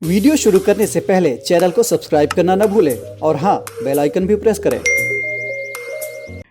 Video शुरू करने से पहले चैनल को सब्सक्राइब करना न भूलें और हाँ, बेल आइकन भी प्रेस करें।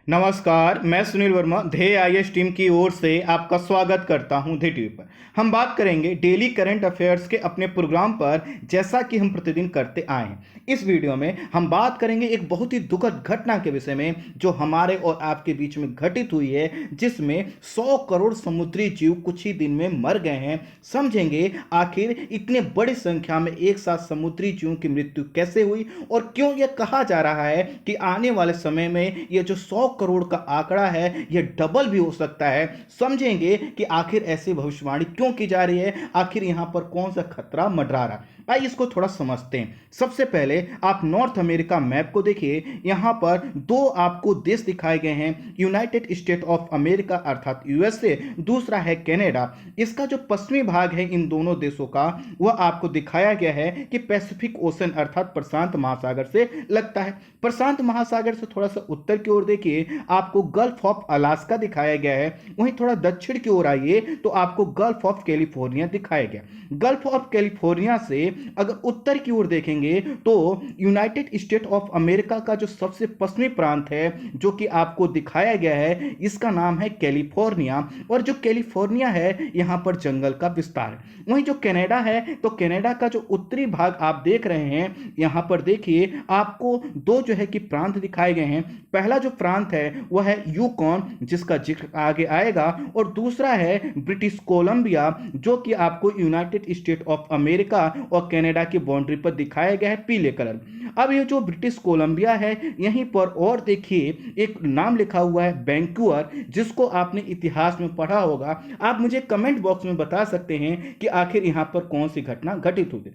नमस्कार, मैं सुनील वर्मा ध्येय आईएएस टीम की ओर से आपका स्वागत करता हूं ध्ये टीवी पर। हम बात करेंगे डेली करंट अफेयर्स के अपने प्रोग्राम पर, जैसा कि हम प्रतिदिन करते आए हैं। इस वीडियो में हम बात करेंगे एक बहुत ही दुखद घटना के विषय में जो हमारे और आपके बीच में घटित हुई है, जिसमें 100 करोड़ समुद्री जीव कुछ ही दिन में मर गए हैं। समझेंगे आखिर इतने बड़ी संख्या में एक साथ समुद्री जीवों की मृत्यु कैसे हुई और क्यों यह कहा जा रहा है कि आने वाले समय में यह जो 100 करोड़ का आंकड़ा है यह डबल भी हो सकता है। समझेंगे कि आखिर ऐसी भविष्यवाणी क्यों की जा रही है, आखिर यहां पर कौन सा खतरा मंडरा रहा है। आइए इसको थोड़ा समझते हैं। सबसे पहले आप नॉर्थ अमेरिका मैप को देखिए। यहां पर दो आपको देश दिखाए गए हैं, यूनाइटेड स्टेट ऑफ अमेरिका अर्थात यूएसए, दूसरा है कनाडा। इसका जो पश्चिमी भाग है इन दोनों देशों का, वह आपको दिखाया गया है कि पैसिफिक ओशन अर्थात प्रशांत महासागर से लगता है। प्रशांत महासागर से थोड़ा सा उत्तर की ओर देखिए, आपको गल्फ ऑफ अलास्का दिखाया गया है। वहीं थोड़ा दक्षिण की ओर आइए तो आपको गल्फ ऑफ कैलिफोर्निया दिखाया गया। गल्फ ऑफ कैलिफोर्निया से अगर उत्तर की ओर देखेंगे तो यूनाइटेड स्टेट ऑफ अमेरिका का जो सबसे पश्चिमी प्रांत है जो कि आपको दिखाया गया है, इसका नाम है कैलिफोर्निया। और जो कैलिफोर्निया है यहां पर जंगल का विस्तार है। वहीं जो कनाडा है तो कनाडा का जो उत्तरी भाग आप देख रहे हैं, यहां पर देखिए आपको दो जो है कि प्रांत दिखाए गए हैं। पहला जो प्रांत है वह है यूकॉन, जिसका जिक्र आगे आएगा, और दूसरा है ब्रिटिश कोलंबिया, जो कि आपको यूनाइटेड स्टेट ऑफ अमेरिका और कनाडा की बाउंड्री पर दिखाया गया है पीले कलर। अब ये जो ब्रिटिश कोलंबिया है, यहीं पर और देखिए एक नाम लिखा हुआ है वैंकूवर, जिसको आपने इतिहास में पढ़ा होगा। आप मुझे कमेंट बॉक्स में बता सकते हैं कि आखिर यहां पर कौन सी घटना घटित हुई।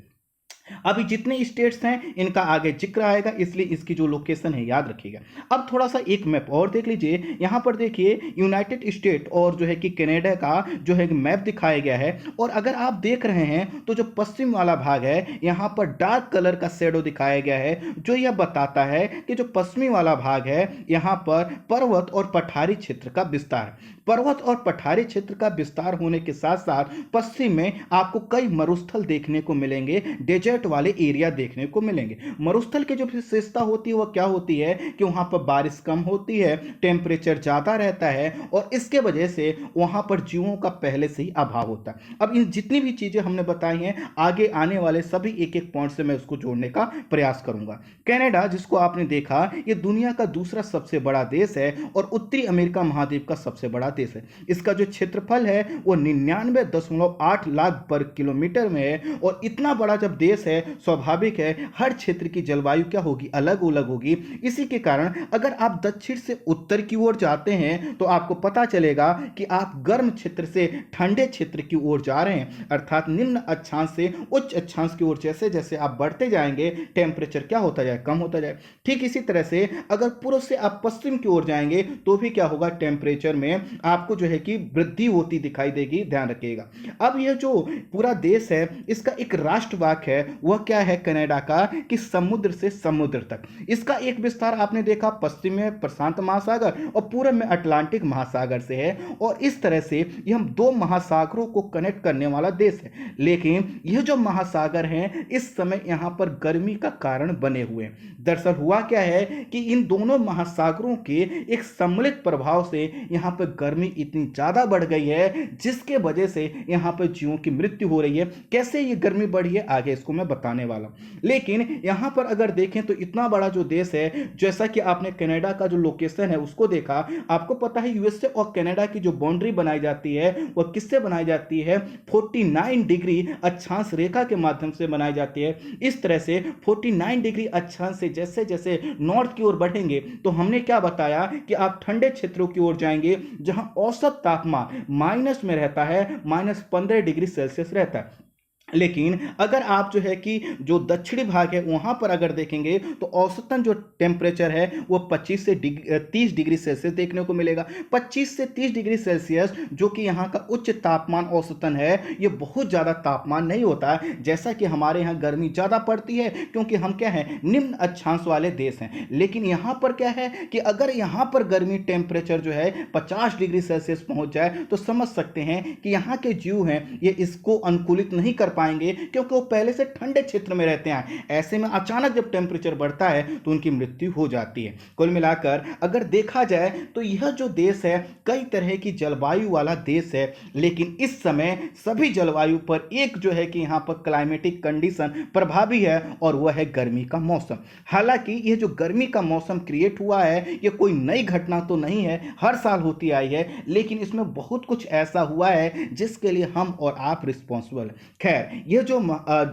अभी जितने स्टेट्स हैं इनका आगे जिक्र आएगा, इसलिए इसकी जो लोकेशन है याद रखिएगा। अब थोड़ा सा एक मैप और देख लीजिए। यहां पर देखिए यूनाइटेड स्टेट और जो है कि कनाडा का जो है मैप दिखाया गया है। और अगर आप देख रहे हैं तो जो पश्चिम वाला भाग है यहां पर डार्क कलर का शेडो दिखाया गया है, जो यह बताता है कि जो पश्चिमी वाला भाग है यहां पर पर्वत और पठारी क्षेत्र का विस्तार है। पर्वत और पठारी क्षेत्र का विस्तार होने के साथ साथ पश्चिम में आपको कई मरुस्थल देखने को मिलेंगे, डेजर्ट वाले एरिया देखने को मिलेंगे। मरुस्थल की जो विशेषता होती है वह क्या होती है कि वहां पर बारिश कम होती है, टेम्परेचर ज्यादा रहता है और इसके वजह से वहां पर जीवों का पहले से ही अभाव होता है। अब इन जितनी भी चीजें हमने बताई हैं, आगे आने वाले सभी एक एक पॉइंट से मैं उसको जोड़ने का प्रयास करूंगा। कनाडा, जिसको आपने देखा, यह दुनिया का दूसरा सबसे बड़ा देश है और उत्तरी अमेरिका महाद्वीप का सबसे बड़ा देश है। इसका जो क्षेत्रफल है वो 99.8 लाख वर्ग किलोमीटर में है। और इतना बड़ा जब देश है, स्वाभाविक है हर क्षेत्र की जलवायु क्या होगी, अलग अलग होगी। इसी के कारण अगर आप दक्षिण से उत्तर की ओर जाते हैं तो आपको पता चलेगा कि आप गर्म क्षेत्र से ठंडे क्षेत्र की ओर जा रहे हैं, अर्थात निम्न अक्षांश से उच्च अक्षांश की ओर जैसे जैसे आप बढ़ते जाएंगे टेम्परेचर क्या होता जाए, कम होता जाए। ठीक इसी तरह से अगर पूर्व से आप पश्चिम की ओर जाएंगे तो भी क्या होगा, टेम्परेचर में आपको जो है कि वृद्धि होती दिखाई देगी, ध्यान रखिएगा। अब यह जो पूरा देश है इसका एक राष्ट्र वाक्य है, वह क्या है कनाडा का, कि समुद्र से समुद्र तक। इसका एक विस्तार आपने देखा पश्चिम में प्रशांत महासागर और पूर्व में अटलांटिक महासागर से है। और इस तरह से यह हम दो महासागरों को कनेक्ट करने वाला देश है। लेकिन यह जो महासागर हैं इस समय यहां पर गर्मी का कारण बने हुए हैं। दरअसल हुआ क्या है कि इन दोनों महासागरों के एक सम्मिलित प्रभाव से यहां पर गर्मी इतनी ज्यादा बढ़ गई है, जिसके वजह से यहां पर जीवों की मृत्यु हो रही है। कैसे ये गर्मी बढ़ी है आगे इसको मैं बताने वाला हूं। लेकिन यहां पर अगर देखें तो इतना बड़ा जो देश है, जैसा कि आपने कनाडा का जो लोकेशन है उसको देखा, आपको पता है यूएसए और कनाडा की जो बाउंड्री बनाई जाती है वह किससे बनाई जाती है, 49 डिग्री अक्षांश रेखा के माध्यम से बनाई जाती है। इस तरह से 49 डिग्री अक्षांश से जैसे जैसे नॉर्थ की ओर बढ़ेंगे तो हमने क्या बताया कि आप ठंडे क्षेत्रों की ओर जाएंगे जहां औसत तापमान माइनस में रहता है, -15 डिग्री सेल्सियस रहता है। लेकिन अगर आप जो है कि जो दक्षिणी भाग है वहां पर अगर देखेंगे तो औसतन जो टेम्परेचर है वो 25 से 30 डिग्री सेल्सियस देखने को मिलेगा। 25 से 30 डिग्री सेल्सियस जो कि यहाँ का उच्च तापमान औसतन है, ये बहुत ज़्यादा तापमान नहीं होता जैसा कि हमारे यहाँ गर्मी ज़्यादा पड़ती है, क्योंकि हम क्या है निम्न अक्षांश वाले देश हैं। लेकिन यहाँ पर क्या है कि अगर यहाँ पर गर्मी टेम्परेचर जो है 50 डिग्री सेल्सियस पहुँच जाए तो समझ सकते हैं कि यहाँ के जीव हैं ये इसको अनुकूलित नहीं कर पाएंगे क्योंकि वो पहले से ठंडे क्षेत्र में रहते हैं। ऐसे में अचानक जब टेम्परेचर बढ़ता है तो उनकी मृत्यु हो जाती है। कुल मिलाकर अगर देखा जाए तो यह जो देश है कई तरह की जलवायु वाला देश है, लेकिन इस समय सभी जलवायु पर एक जो है कि यहाँ पर क्लाइमेटिक कंडीशन प्रभावी है और वह है गर्मी का मौसम। हालांकि यह जो गर्मी का मौसम क्रिएट हुआ है ये कोई नई घटना तो नहीं है, हर साल होती आई है, लेकिन इसमें बहुत कुछ ऐसा हुआ है जिसके लिए हम और आप रिस्पॉन्सिबल। खैर, यह जो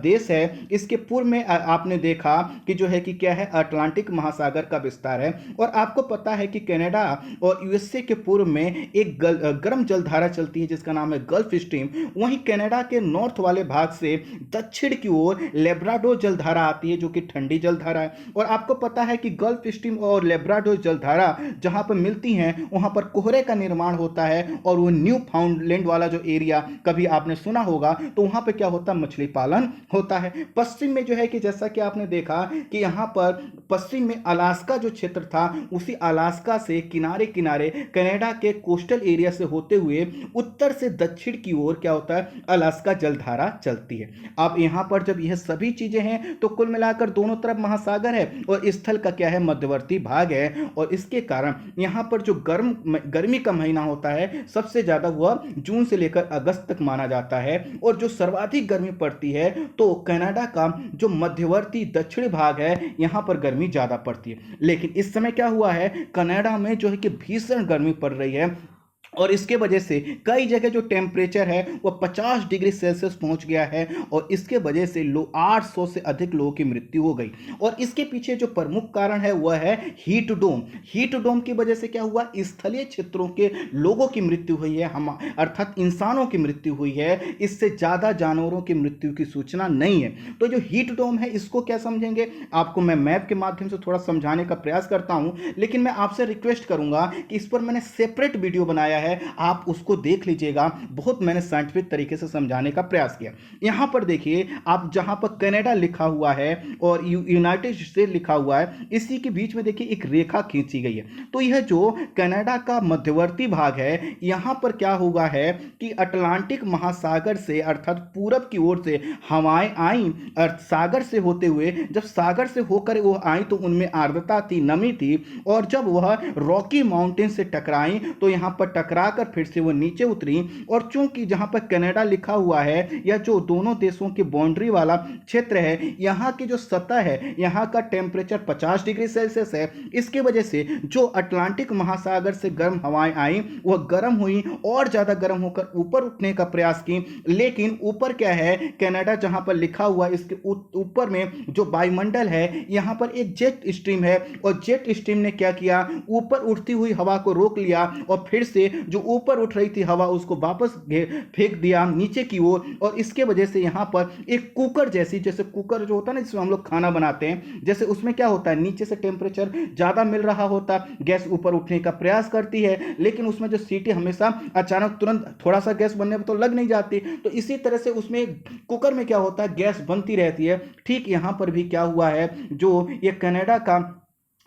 देश है इसके पूर्व में आपने देखा कि जो है कि क्या है, अटलांटिक महासागर का विस्तार है। और आपको पता है कि कनाडा और यूएसए के पूर्व में एक गर्म जलधारा चलती है जिसका नाम है गल्फ स्ट्रीम। वहीं कनाडा के नॉर्थ वाले भाग से दक्षिण की ओर लेब्राडोर जलधारा आती है जो कि ठंडी जलधारा है। और आपको पता है कि गल्फ स्ट्रीम और लेब्राडोर जलधारा जहां पर मिलती हैं वहां पर कोहरे का निर्माण होता है। और वो न्यू फाउंडलैंड वाला जो एरिया कभी आपने सुना होगा तो वहां पर क्या होता है, मछली पालन होता है। पश्चिम में जो है कि जैसा कि आपने देखा कि यहां पर पश्चिम में अलास्का जो क्षेत्र था, उसी अलास्का से किनारे किनारे कनाडा के कोस्टल एरिया से होते हुए उत्तर से दक्षिण की ओर क्या होता है, अलास्का जलधारा चलती है। अब यहां पर जब यह सभी चीजें हैं तो कुल मिलाकर दोनों तरफ महासागर है और स्थल का क्या है, मध्यवर्ती भाग है। और इसके कारण यहां पर जो गर्मी का महीना होता है सबसे ज्यादा वह जून से लेकर अगस्त तक माना जाता है। और जो सर्वाधिक गर्मी पड़ती है तो कनाडा का जो मध्यवर्ती दक्षिणी भाग है यहां पर गर्मी ज्यादा पड़ती है। लेकिन इस समय क्या हुआ है, कनाडा में जो है कि भीषण गर्मी पड़ रही है और इसके वजह से कई जगह जो टेम्परेचर है वो 50 डिग्री सेल्सियस पहुंच गया है। और इसके वजह से 800 से अधिक लोगों की मृत्यु हो गई। और इसके पीछे जो प्रमुख कारण है वह है हीट डोम। हीट डोम की वजह से क्या हुआ, स्थलीय क्षेत्रों के लोगों की मृत्यु हुई है, हम अर्थात इंसानों की मृत्यु हुई है। इससे ज़्यादा जानवरों की मृत्यु की सूचना नहीं है। तो जो हीट डोम है इसको क्या समझेंगे, आपको मैं मैप के माध्यम से थोड़ा समझाने का प्रयास करता हूं, लेकिन मैं आपसे रिक्वेस्ट करूंगा कि इस पर मैंने सेपरेट वीडियो बनाया है, आप उसको देख लीजिएगा। बहुत मैंने साइंटिफिक तरीके से समझाने का प्रयास किया। यहां पर देखिए, आप जहां पर कनाडा लिखा हुआ है और यूनाइटेड स्टेट लिखा हुआ है, इसी के बीच में देखिए एक रेखा खींची गई है। तो यह जो कनाडा का मध्यवर्ती भाग है, यहां पर क्या हुआ है कि अटलांटिक महासागर से अर्थात पूरब की ओर से हवाएं आई, सागर से होते हुए जब सागर से होकर वो आई तो उनमें आर्द्रता थी, नमी थी। और जब वह रॉकी माउंटेन से टकराई तो यहां पर टकराकर फिर से वो नीचे उतरी। और चूंकि जहां पर कनाडा लिखा हुआ है, यह जो दोनों देशों की बाउंड्री वाला क्षेत्र है, यहां की जो सतह है, यहां का टेम्परेचर 50 डिग्री सेल्सियस है। इसके वजह से जो अटलांटिक महासागर से गर्म हवाएं आई वह गर्म हुई और ज्यादा गर्म होकर ऊपर उठने का प्रयास की। लेकिन ऊपर क्या है, कनाडा जहां पर लिखा हुआ इसके ऊपर में जो वायुमंडल है, यहां पर एक जेट स्ट्रीम है। और जेट स्ट्रीम ने क्या किया, ऊपर उठती हुई हवा को रोक लिया और फिर से जो ऊपर उठ रही थी हवा उसको वापस फेंक दिया नीचे की ओर। और इसके वजह से यहां पर एक कुकर जैसी, जैसे कुकर जो होता है ना जिसमें हम लोग खाना बनाते हैं, जैसे उसमें क्या होता है, नीचे से टेम्परेचर ज्यादा मिल रहा होता, गैस ऊपर उठने का प्रयास करती है, लेकिन उसमें जो सीटी हमेशा अचानक तुरंत थोड़ा सा गैस बनने पर तो लग नहीं जाती। तो इसी तरह से उसमें कुकर में क्या होता है, गैस बनती रहती है। ठीक यहां पर भी क्या हुआ है, जो ये कनाडा का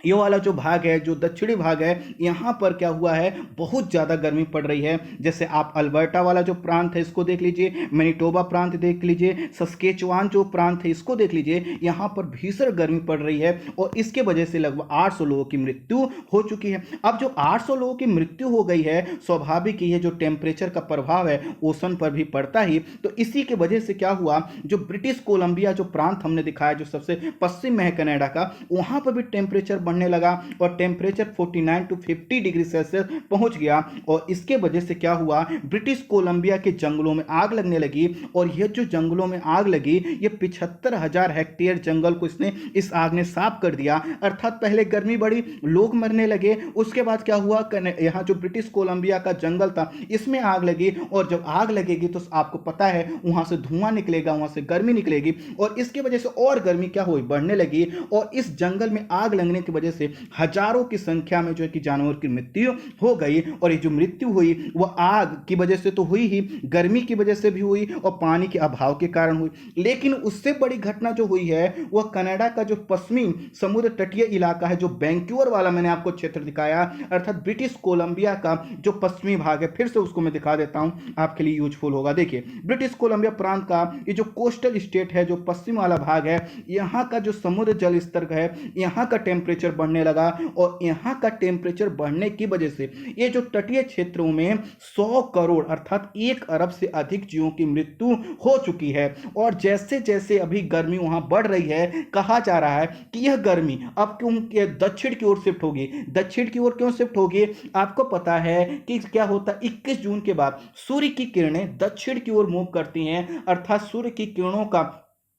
ये वाला जो भाग है, जो दक्षिणी भाग है, यहाँ पर क्या हुआ है, बहुत ज़्यादा गर्मी पड़ रही है। जैसे आप अल्बर्टा वाला जो प्रांत है इसको देख लीजिए, मैनिटोबा प्रांत देख लीजिए, सस्केचुआन जो प्रांत है इसको देख लीजिए, यहाँ पर भीषण गर्मी पड़ रही है। और इसके वजह से लगभग 800 लोगों की मृत्यु हो चुकी है। अब जो 800 लोगों की मृत्यु हो गई है, स्वाभाविक ही है, जो टेम्परेचर का प्रभाव है ओशन पर भी पड़ता ही। तो इसी के वजह से क्या हुआ, जो ब्रिटिश कोलंबिया जो प्रांत हमने दिखाया जो सबसे पश्चिम में है कनाडा का, वहाँ पर भी टेम्परेचर बढ़ने लगा और टेम्परेचर 49 to 50 डिग्री सेल्सियस पहुंच गया। और इसके वजह से क्या हुआ, ब्रिटिश कोलंबिया के जंगलों में आग लगने लगी। और यह जो जंगलों में आग लगी, ये 75,000 हेक्टेयर जंगल को इस आग ने साफ कर दिया। अर्थात पहले गर्मी बढ़ी, लोग मरने लगे। उसके बाद क्या हुआ, यहाँ जो ब्रिटिश कोलंबिया का जंगल था इसमें आग लगी। और जब आग लगेगी तो आपको पता है वहां से धुआं निकलेगा, वहां से गर्मी निकलेगी। और इसकी वजह से और गर्मी क्या हुई, बढ़ने लगी। और इस जंगल में आग लगने की वजह से हजारों की संख्या में जो है कि जानवर की मृत्यु हो गई। और ये जो मृत्यु हुई वह आग की वजह से तो हुई ही, गर्मी की वजह से भी हुई और पानी के अभाव के कारण हुई। लेकिन उससे बड़ी घटना जो हुई है वह कनाडा का जो पश्चिमी समुद्र तटीय इलाका है, जो वैंकूवर वाला मैंने आपको क्षेत्र दिखाया, अर्थात ब्रिटिश कोलंबिया का जो पश्चिमी भाग है, फिर से उसको मैं दिखा देता हूं, आपके लिए यूजफुल होगा। देखिए, ब्रिटिश कोलंबिया प्रांत का ये जो कोस्टल स्टेट है, जो पश्चिम वाला भाग है, यहाँ का जो समुद्र जल स्तर है, यहाँ का टेम्परेचर बढ़ने लगा। और यहाँ का टेम्परेचर बढ़ने की वजह से ये जो तटीय क्षेत्रों में 100 करोड़ अर्थात 1 अरब से अधिक जीवों की मृत्यु हो चुकी है। और जैसे जैसे अभी गर्मी वहां बढ़ रही है, कहा जा रहा है कि यह गर्मी अब क्यों दक्षिण की ओर शिफ्ट होगी। दक्षिण की ओर क्यों शिफ्ट होगी? आपको पता है कि क्या होता है, 21 जून के बाद सूर्य की किरणें दक्षिण की ओर मूव करती हैं, अर्थात सूर्य की किरणों का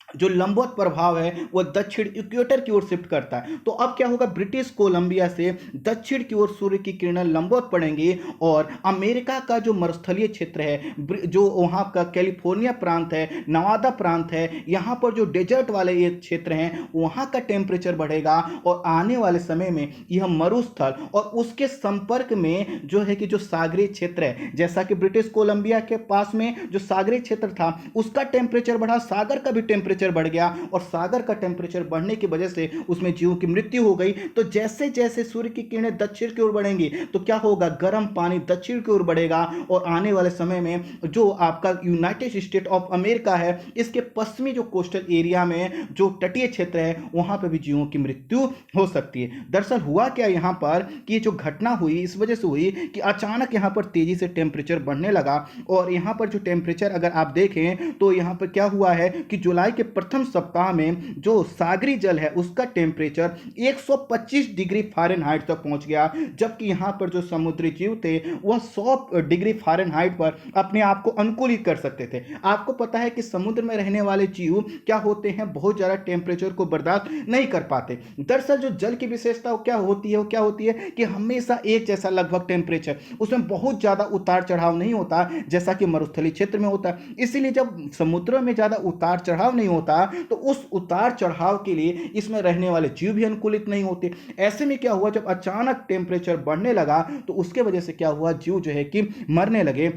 जो लंबवत प्रभाव है वह दक्षिण इक्वेटर की ओर शिफ्ट करता है। तो अब क्या होगा, ब्रिटिश कोलंबिया से दक्षिण की ओर सूर्य की किरणें लंबवत पड़ेंगी और अमेरिका का जो मरुस्थलीय क्षेत्र है, जो वहां का कैलिफोर्निया प्रांत है, नवादा प्रांत है, यहां पर जो डेजर्ट वाले ये क्षेत्र हैं, वहां का टेम्परेचर बढ़ेगा। और आने वाले समय में यह मरुस्थल और उसके संपर्क में जो है कि जो सागरीय क्षेत्र है, जैसा कि ब्रिटिश कोलंबिया के पास में जो सागरीय क्षेत्र था उसका टेम्परेचर बढ़ा, सागर का भी टेम्परेचर बढ़ गया। और सागर का टेम्परेचर बढ़ने की वजह से उसमें जीवों की मृत्यु हो गई। तो जैसे जैसे सूर्य की किरणें दक्षिण की ओर बढ़ेंगी तो क्या होगा, गर्म पानी दक्षिण की ओर बढ़ेगा। और आने वाले समय में जो आपका यूनाइटेड स्टेट ऑफ अमेरिका है, इसके पश्चिमी जो कोस्टल एरिया में जो तटीय क्षेत्र है, वहां पर भी जीवों की मृत्यु हो सकती है। दरअसल हुआ क्या यहां पर कि जो घटना हुई इस वजह से हुई कि अचानक यहां पर तेजी से टेम्परेचर बढ़ने लगा। और यहां पर जो टेम्परेचर अगर आप देखें तो यहां पर क्या हुआ है कि जुलाई के प्रथम सप्ताह में जो सागरी जल है उसका टेम्परेचर 125 डिग्री फ़ारेनहाइट तक पहुंच गया, जबकि यहां पर जो समुद्री जीव थे वह 100 डिग्री फ़ारेनहाइट पर अपने आप को अनुकूलित कर सकते थे। आपको पता है कि समुद्र में रहने वाले जीव क्या होते हैं, बहुत ज्यादा टेम्परेचर को बर्दाश्त नहीं कर पाते। दरअसल जो जल की विशेषता क्या होती है, वो क्या होती है कि हमेशा एक जैसा लगभग टेम्परेचर, उसमें बहुत ज्यादा उतार चढ़ाव नहीं होता जैसा कि मरुस्थलीय क्षेत्र में होता है। इसीलिए जब समुद्र में ज्यादा उतार चढ़ाव नहीं होता तो उस उतार चढ़ाव के लिए इसमें रहने वाले जीव भी अनुकूलित नहीं होते। ऐसे में क्या हुआ, जब अचानक टेम्परेचर बढ़ने लगा तो उसके वजह से क्या हुआ, जीव जो है कि मरने लगे।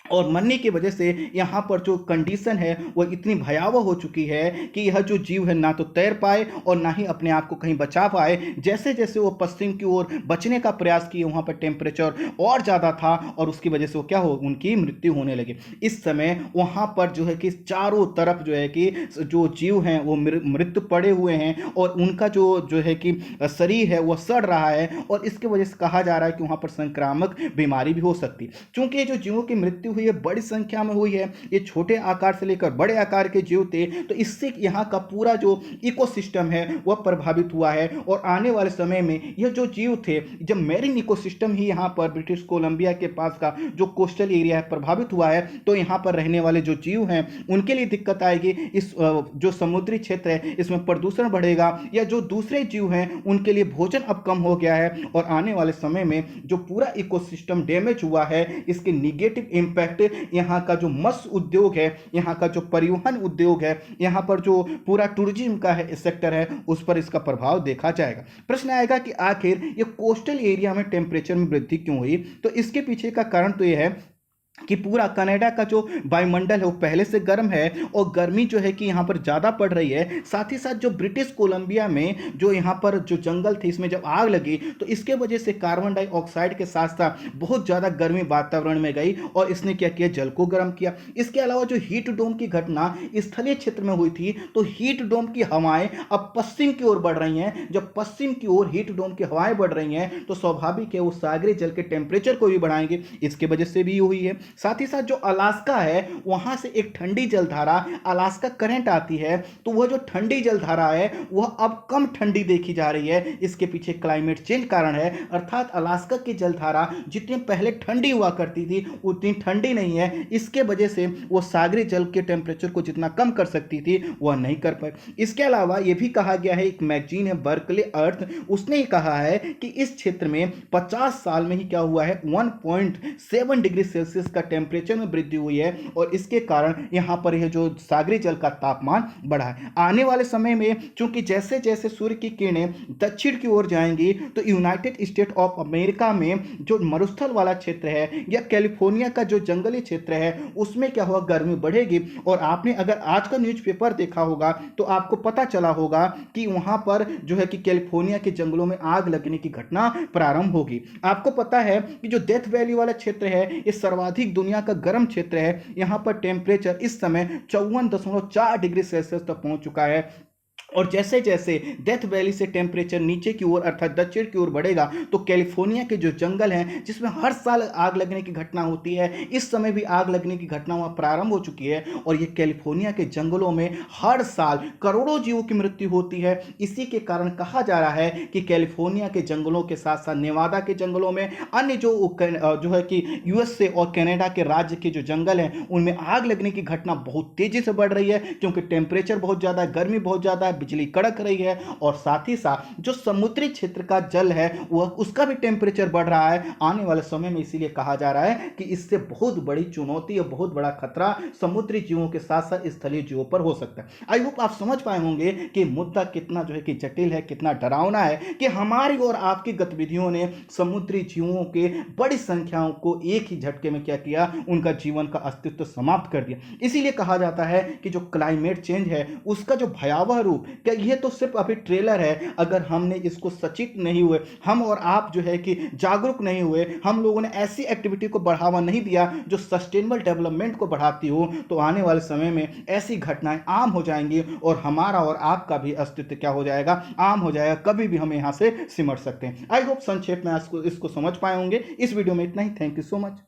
और मरने की वजह से यहाँ पर जो कंडीशन है वो इतनी भयावह हो चुकी है कि यह जो जीव है ना तो तैर पाए और ना ही अपने आप को कहीं बचा पाए। जैसे जैसे वो पश्चिम की ओर बचने का प्रयास किए, वहाँ पर टेम्परेचर और ज़्यादा था और उसकी वजह से वो क्या हो, उनकी मृत्यु होने लगी। इस समय वहाँ पर जो है कि चारों तरफ जो है कि जो जीव हैं वो मृत्यु पड़े हुए हैं और उनका जो है कि शरीर है वह सड़ रहा है। और इसकी वजह से कहा जा रहा है कि वहाँ पर संक्रामक बीमारी भी हो सकती है। चूंकि जो जीवों की मृत्यु हुई है बड़ी संख्या में हुई है, ये छोटे आकार से लेकर बड़े आकार के जीव थे, तो इससे यहाँ का पूरा जो इकोसिस्टम है वह प्रभावित हुआ है। और आने वाले समय में यह जो जीव थे, जब मैरीन इकोसिस्टम ही यहाँ पर ब्रिटिश कोलंबिया के पास का जो कोस्टल एरिया है प्रभावित हुआ है, तो यहाँ पर रहने वाले जो जीव हैं उनके लिए दिक्कत आएगी। इस जो समुद्री क्षेत्र है इसमें प्रदूषण बढ़ेगा, या जो दूसरे जीव हैं उनके लिए भोजन अब कम हो गया है। और आने वाले समय में जो पूरा इकोसिस्टम डैमेज हुआ है, इसके निगेटिव इंपैक्ट यहाँ का जो मत्स्य उद्योग है, यहाँ का जो परिवहन उद्योग है, यहाँ पर जो पूरा टूरिज्म का है सेक्टर है, उस पर इसका प्रभाव देखा जाएगा। प्रश्न आएगा कि आखिर ये कोस्टल एरिया में टेम्परेचर में वृद्धि क्यों हुई? तो इसके पीछे का कारण तो यह है कि पूरा कनाडा का जो वायुमंडल है वो पहले से गर्म है और गर्मी जो है कि यहाँ पर ज़्यादा पड़ रही है। साथ ही साथ जो ब्रिटिश कोलंबिया में जो यहाँ पर जो जंगल थे, इसमें जब आग लगी तो इसके वजह से कार्बन डाइऑक्साइड के साथ साथ बहुत ज़्यादा गर्मी वातावरण में गई और इसने क्या किया, जल को गर्म किया। इसके अलावा जो हीट डोम की घटना स्थलीय क्षेत्र में हुई थी, तो हीट डोम की हवाएं अब पश्चिम की ओर बढ़ रही हैं। जब पश्चिम की ओर हीट डोम की हवाएं बढ़ रही हैं तो स्वाभाविक है वो सागरीय जल के टेम्परेचर को भी बढ़ाएंगे, इसके वजह से भी हुई है। साथ ही साथ जो अलास्का है वहां से एक ठंडी जलधारा अलास्का करंट आती है, तो वह जो ठंडी जलधारा है वह अब कम ठंडी देखी जा रही है। इसके पीछे क्लाइमेट चेंज कारण है, अर्थात अलास्का की जलधारा जितनी पहले ठंडी हुआ करती थी उतनी ठंडी नहीं है। इसके वजह से वो सागरीय जल के टेम्परेचर को जितना कम कर सकती थी वह नहीं कर पाई। इसके अलावा यह भी कहा गया है, एक मैगजीन है बर्कले अर्थ, उसने ही कहा है कि इस क्षेत्र में 50 साल में ही क्या हुआ है, 1.7 डिग्री सेल्सियस इसका टेम्परेचर में वृद्धि हुई है और इसके कारण यहाँ पर यह जो सागरी जल का तापमान बढ़ा है। आने वाले समय में चूंकि जैसे जैसे सूर्य की किरणें दक्षिण की ओर जाएंगी तो यूनाइटेड स्टेट ऑफ अमेरिका में जो मरुस्थल वाला क्षेत्र है या कैलिफोर्निया का जो जंगली क्षेत्र है उसमें क्या होगा, गर्मी बढ़ेगी। और आपने अगर आज का न्यूज़पेपर देखा होगा तो आपको पता चला होगा कि वहां पर जो है कि कैलिफोर्निया के जंगलों में आग लगने की घटना प्रारंभ होगी। आपको पता है कि जो डेथ वैली वाला क्षेत्र है ये सर्वाधिक दुनिया का गर्म क्षेत्र है। यहां पर टेम्परेचर इस समय 54.4 डिग्री सेल्सियस तक पहुंच चुका है। और जैसे जैसे डेथ वैली से टेम्परेचर नीचे की ओर अर्थात दक्षिण की ओर बढ़ेगा तो कैलिफोर्निया के जो जंगल हैं जिसमें हर साल आग लगने की घटना होती है, इस समय भी आग लगने की घटना वहां प्रारंभ हो चुकी है। और ये कैलिफोर्निया के जंगलों में हर साल करोड़ों जीवों की मृत्यु होती है। इसी के कारण कहा जा रहा है कि कैलिफोर्निया के जंगलों के साथ साथ नेवादा के जंगलों में अन्य जो है कि यूएसए और कनाडा के राज्य के जो जंगल हैं उनमें आग लगने की घटना बहुत तेजी से बढ़ रही है, क्योंकि टेम्परेचर बहुत ज्यादा है, गर्मी बहुत ज्यादा है, बिजली कड़क रही है। और साथ ही साथ जो समुद्री क्षेत्र का जल है वह उसका भी टेम्परेचर बढ़ रहा है आने वाले समय में। इसीलिए कहा जा रहा है कि इससे बहुत बड़ी चुनौती और बहुत बड़ा खतरा समुद्री जीवों के साथ साथ स्थलीय जीवों पर हो सकता है। आई होप आप समझ पाए होंगे कि मुद्दा कितना जो है कि जटिल है, कितना डरावना है कि हमारी और आपकी गतिविधियों ने समुद्री जीवों के बड़ी संख्याओं को एक ही झटके में क्या किया, उनका जीवन का अस्तित्व समाप्त कर दिया। इसीलिए कहा जाता है कि जो क्लाइमेट चेंज है उसका जो भयावह रूप, क्या ये तो सिर्फ अभी ट्रेलर है। अगर हमने इसको सचेत नहीं हुए, हम और आप जो है कि जागरूक नहीं हुए, हम लोगों ने ऐसी एक्टिविटी को बढ़ावा नहीं दिया जो सस्टेनेबल डेवलपमेंट को बढ़ाती हो, तो आने वाले समय में ऐसी घटनाएं आम हो जाएंगी और हमारा और आपका भी अस्तित्व क्या हो जाएगा, आम हो जाएगा। कभी भी हम यहां से सिमट सकते हैं। आई होप संक्षेप में इसको समझ पाए होंगे। इस वीडियो में इतना ही। Thank you so much.